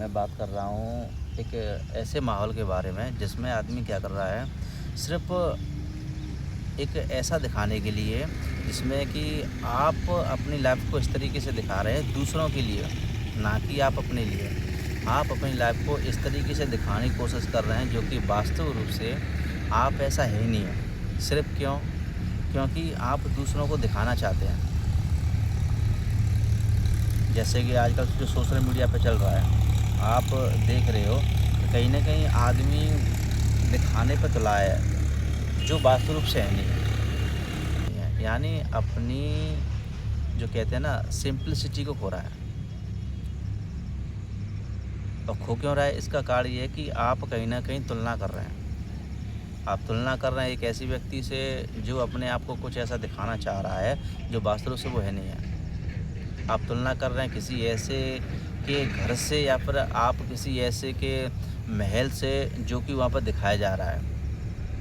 मैं बात कर रहा हूँ एक ऐसे माहौल के बारे में जिसमें आदमी क्या कर रहा है, सिर्फ़ एक ऐसा दिखाने के लिए जिसमें कि आप अपनी लाइफ़ को इस तरीके से दिखा रहे हैं दूसरों के लिए, ना कि आप अपने लिए। आप अपनी लाइफ़ को इस तरीके से दिखाने की कोशिश कर रहे हैं जो कि वास्तव रूप से आप ऐसा है ही नहीं है। सिर्फ़ क्यों? क्योंकि आप दूसरों को दिखाना चाहते हैं। जैसे कि आजकल जो सोशल मीडिया पे चल रहा है, आप देख रहे हो कि कहीं न कहीं आदमी दिखाने पे तुला है, जो वास्तव रूप से है नहीं। यानी अपनी जो कहते हैं ना सिंप्लिसिटी को खो रहा है। और खो क्यों रहा है? इसका कारण ये है कि आप कहीं न कहीं तुलना कर रहे हैं। आप तुलना कर रहे हैं एक ऐसी व्यक्ति से जो अपने आप को कुछ ऐसा दिखाना चाह रहा है, जो वास्तव रूप से वो है नहीं है। आप तुलना कर रहे हैं किसी ऐसे के घर से या फिर आप किसी ऐसे के महल से जो कि वहाँ पर दिखाया जा रहा है।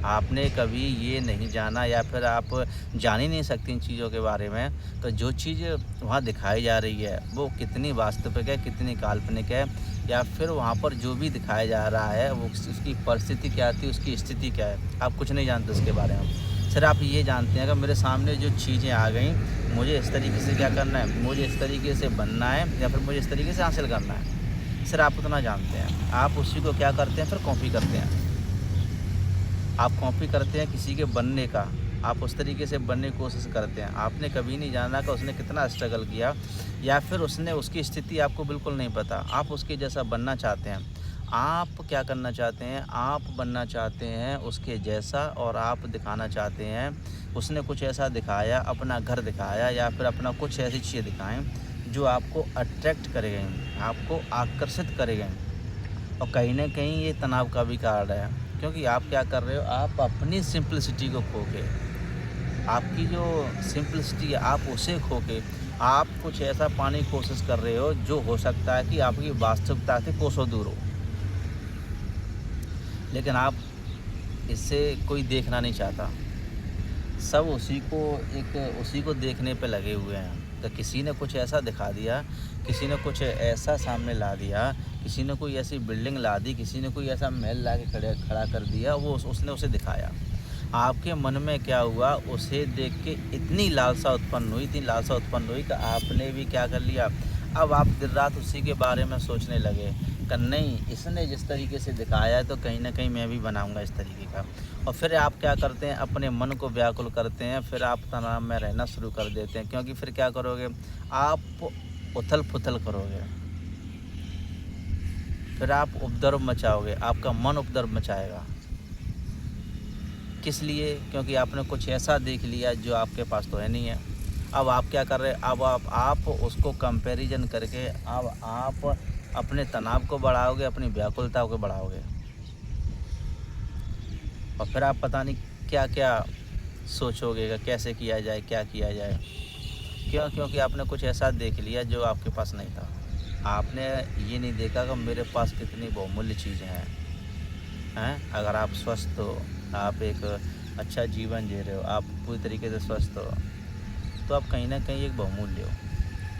आपने कभी ये नहीं जाना या फिर आप जान ही नहीं सकती इन चीज़ों के बारे में, तो जो चीज़ वहाँ दिखाई जा रही है वो कितनी वास्तविक है, कितनी काल्पनिक है, या फिर वहाँ पर जो भी दिखाया जा रहा है वो उसकी परिस्थिति क्या थी, उसकी स्थिति क्या है, आप कुछ नहीं जानते उसके बारे में। सिर्फ आप ये जानते हैं कि मेरे सामने जो चीज़ें आ गई, मुझे इस तरीके से क्या करना है, मुझे इस तरीके से बनना है या फिर मुझे इस तरीके से हासिल करना है। सिर्फ आप उतना जानते हैं। आप उसी को क्या करते हैं, फिर कॉपी करते हैं। आप कॉपी करते हैं किसी के बनने का, आप उस तरीके से बनने की कोशिश करते हैं। आपने कभी नहीं जाना कि उसने कितना स्ट्रगल किया या फिर उसने उसकी स्थिति आपको बिल्कुल नहीं पता। आप उसके जैसा बनना चाहते हैं। आप क्या करना चाहते हैं? आप बनना चाहते हैं उसके जैसा, और आप दिखाना चाहते हैं उसने कुछ ऐसा दिखाया, अपना घर दिखाया या फिर अपना कुछ ऐसी चीज़ें दिखाएँ जो आपको अट्रैक्ट करेंगी, आपको आकर्षित करेंगी। और कहीं न कहीं ये तनाव का भी कारण है, क्योंकि आप क्या कर रहे हो, आप अपनी सिंप्लिसिटी को खो के, आपकी जो सिंप्लिसिटी है आप उसे खो के, आप कुछ ऐसा पाने की कोशिश कर रहे हो जो हो सकता है कि आपकी वास्तविकता से कोसों दूर हो। लेकिन आप इससे कोई देखना नहीं चाहता। सब उसी को देखने पे लगे हुए हैं। तो किसी ने कुछ ऐसा दिखा दिया, किसी ने कुछ ऐसा सामने ला दिया, किसी ने कोई ऐसी बिल्डिंग ला दी, किसी ने कोई ऐसा महल ला के खड़ा कर दिया, वो उसने उसे दिखाया। आपके मन में क्या हुआ, उसे देख के इतनी लालसा उत्पन्न हुई कि आपने भी क्या कर लिया, अब आप दिन रात उसी के बारे में सोचने लगे कि नहीं, इसने जिस तरीके से दिखाया है तो कहीं न कहीं मैं भी बनाऊँगा इस तरीके का। और फिर आप क्या करते हैं, अपने मन को व्याकुल करते हैं, फिर आप तनाव में रहना शुरू कर देते हैं, क्योंकि फिर क्या करोगे, आप उथल-पुथल करोगे, फिर आप उपद्रव मचाओगे, आपका मन उपद्रव मचाएगा। किस लिए? क्योंकि आपने कुछ ऐसा देख लिया जो आपके पास तो है नहीं है। अब आप क्या कर रहे हैं, अब आप उसको कंपैरिज़न करके अब आप अपने तनाव को बढ़ाओगे, अपनी व्याकुलता को बढ़ाओगे, और फिर आप पता नहीं क्या-क्या सोचोगे कि कैसे किया जाए, क्या किया जाए। क्यों? क्योंकि आपने कुछ ऐसा देख लिया जो आपके पास नहीं था। आपने ये नहीं देखा कि मेरे पास कितनी बहुमूल्य चीज़ें हैं। अगर आप स्वस्थ हो, आप एक अच्छा जीवन जी रहे हो, आप पूरी तरीके से स्वस्थ हो, तो आप कहीं न कहीं एक बहुमूल्य हो।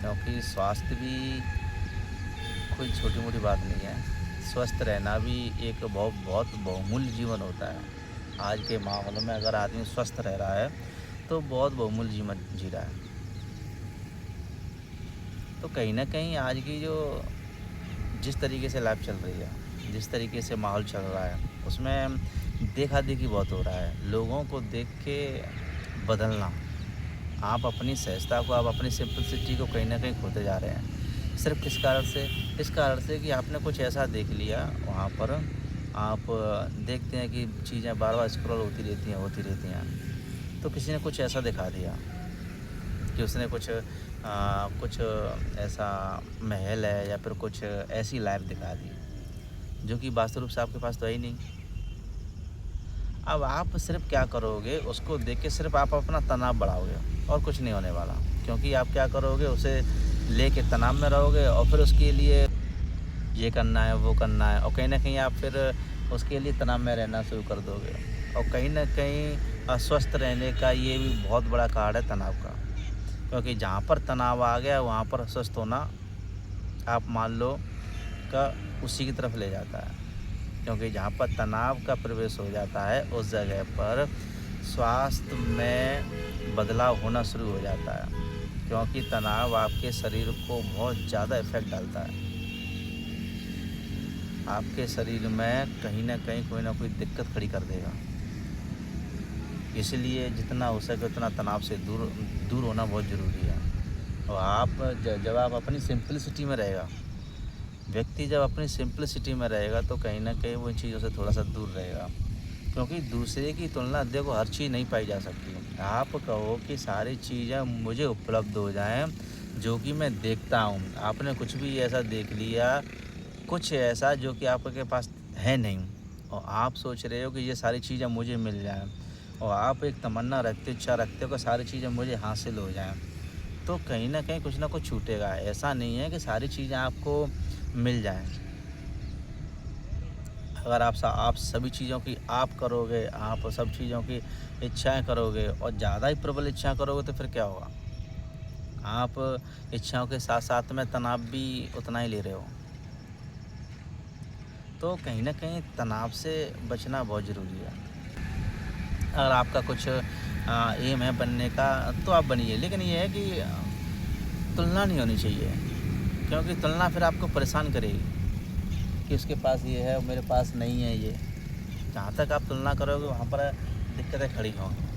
क्योंकि स्वास्थ्य भी कोई छोटी-मोटी बात नहीं है। स्वस्थ रहना भी एक बहुत बहुत बहुमूल्य जीवन होता है। आज के माहौल में अगर आदमी स्वस्थ रह रहा है, तो बहुत बहुमूल्य जीवन जी रहा है। तो कहीं न कहीं आज की जो जिस तरीके से लाइफ चल रही है, जिस तरीके से माहौल चल रहा है, उसमें देखा-देखी बहुत हो रहा है। लोगों को देख के बदलना, आप अपनी सहजता को, आप अपनी सिंपलिसिटी को कहीं न कहीं खोते जा रहे हैं। सिर्फ़ किस कारण से? इस कारण से कि आपने कुछ ऐसा देख लिया वहाँ पर, आप देखते हैं कि चीज़ें बार-बार स्क्रॉल होती रहती हैं। तो किसी ने कुछ ऐसा दिखा दिया कि उसने कुछ ऐसा महल है या फिर कुछ ऐसी लाइफ़ दिखा दी, जो कि वास्तव रूप से आपके पास तो है ही नहीं। अब आप सिर्फ़ क्या करोगे, उसको देख के सिर्फ़ आप अपना तनाव बढ़ाओगे और कुछ नहीं होने वाला। क्योंकि आप क्या करोगे, उसे लेके तनाव में रहोगे और फिर उसके लिए ये करना है, वो करना है, और कहीं न कहीं आप फिर उसके लिए तनाव में रहना शुरू कर दोगे। और कहीं न कहीं अस्वस्थ रहने का ये भी बहुत बड़ा कारण है तनाव का। क्योंकि जहाँ पर तनाव आ गया वहाँ पर अस्वस्थ होना, आप मान लो आपका उसी की तरफ ले जाता है। क्योंकि जहाँ पर तनाव का प्रवेश हो जाता है उस जगह पर स्वास्थ्य में बदलाव होना शुरू हो जाता है, क्योंकि तनाव आपके शरीर को बहुत ज़्यादा इफ़ेक्ट डालता है। आपके शरीर में कहीं न कहीं कोई ना कोई दिक्कत खड़ी कर देगा। इसलिए जितना हो सके उतना तनाव से दूर होना बहुत ज़रूरी है। और आप जब आप अपनी सिंप्लिसिटी में रहेगा, व्यक्ति जब अपनी सिंप्लिसिटी में रहेगा तो कहीं न कहीं वो इन चीज़ों से थोड़ा-सा दूर रहेगा। क्योंकि दूसरे की तुलना देखो हर चीज़ नहीं पाई जा सकती। आप कहो कि सारी चीज़ें मुझे उपलब्ध हो जाएँ जो कि मैं देखता हूँ। आपने कुछ भी ऐसा देख लिया, कुछ ऐसा जो कि आपके पास है नहीं, और आप सोच रहे हो कि ये सारी चीज़ें मुझे मिल जाएँ, और आप एक तमन्ना रखते, इच्छा रखते हो कि सारी चीज़ें मुझे हासिल हो जाएँ, तो कहीं न कहीं कुछ न कुछ छूटेगा। ऐसा नहीं है कि सारी चीज़ें आपको मिल जाएँ। अगर आप सभी चीज़ों की आप करोगे, आप सब चीज़ों की इच्छाएँ करोगे और ज़्यादा ही प्रबल इच्छा करोगे तो फिर क्या होगा? आप इच्छाओं के साथ-साथ में तनाव भी उतना ही ले रहे हो। तो कहीं न कहीं तनाव से बचना बहुत ज़रूरी है। अगर आपका कुछ एम है बनने का तो आप बनिए, लेकिन ये है कि तुलना नहीं होनी चाहिए, क्योंकि तुलना फिर आपको परेशान करेगी कि उसके पास ये है और मेरे पास नहीं है ये। जहाँ तक आप तुलना करोगे वहाँ पर दिक्कतें खड़ी होंगी।